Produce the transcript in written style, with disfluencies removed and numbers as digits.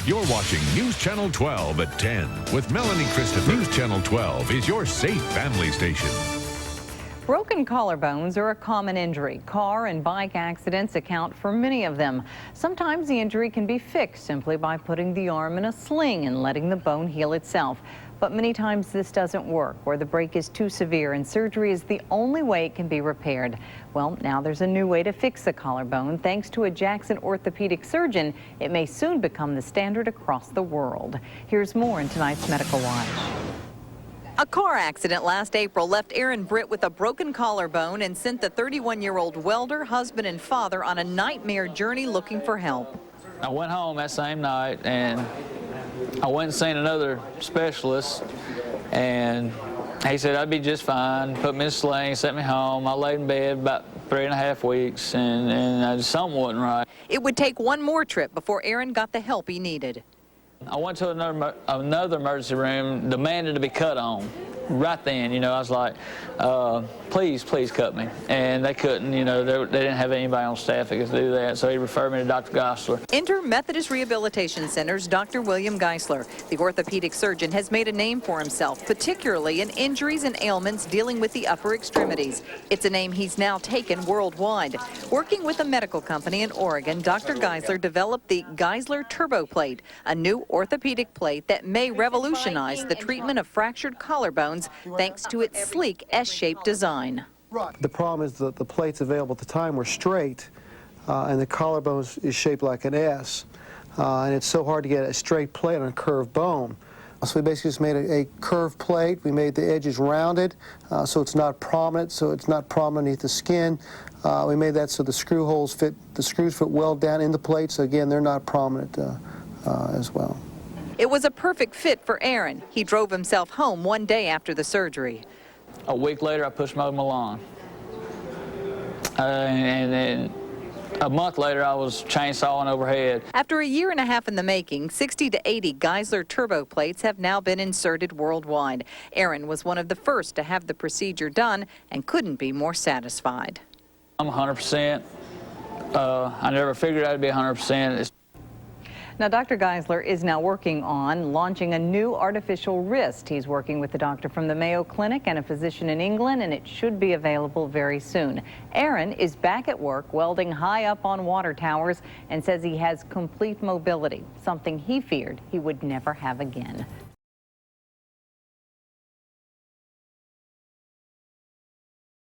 You're watching News Channel 12 at 10 with Melanie Christopher. News Channel 12 is your safe family station. Broken collarbones are a common injury. Car and bike accidents account for many of them. Sometimes the injury can be fixed simply by putting the arm in a sling and letting the bone heal itself. But many times this doesn't work, or the break is too severe and surgery is the only way it can be repaired. Well, now there's a new way to fix a collarbone. Thanks to a Jackson orthopedic surgeon, it may soon become the standard across the world. Here's more in tonight's Medical Watch. A car accident last April left Aaron Britt with a broken collarbone and sent the 31-year-old welder, husband, and father on a nightmare journey looking for help. I went home that same night and I went and seen another specialist, and he said I'd be just fine, put me in a sling, sent me home. I laid in bed about 3.5 weeks, and something wasn't right. It would take one more trip before Aaron got the help he needed. I went to another emergency room, demanded to be cut on. Right then, you know, I was like, please cut me. And they couldn't, you know, they didn't have anybody on staff that could do that, so he referred me to Dr. Geisler. Enter Methodist Rehabilitation Center's Dr. William Geisler. The orthopedic surgeon has made a name for himself, particularly in injuries and ailments dealing with the upper extremities. It's a name he's now taken worldwide. Working with a medical company in Oregon, Dr. Geisler developed the Geisler Turbo Plate, a new orthopedic plate that may revolutionize the treatment of fractured collarbones thanks to its sleek S-shaped design. The problem is that the plates available at the time were straight, and the collarbone is shaped like an S, and it's so hard to get a straight plate on a curved bone. So we basically just made a curved plate. We made the edges rounded, so it's not prominent, underneath the skin. We made that so the screw holes fit, the screws fit well down in the plate, so again, they're not prominent as well. It was a perfect fit for Aaron. He drove himself home one day after the surgery. A week later, I pushed mowed my lawn. And then a month later, I was chainsawing overhead. After a year and a half in the making, 60 to 80 Geisler turbo plates have now been inserted worldwide. Aaron was one of the first to have the procedure done and couldn't be more satisfied. I'm 100%. I never figured I'd be 100%. Now, Dr. Geisler is now working on launching a new artificial wrist. He's working with a doctor from the Mayo Clinic and a physician in England, and it should be available very soon. Aaron is back at work welding high up on water towers and says he has complete mobility, something he feared he would never have again.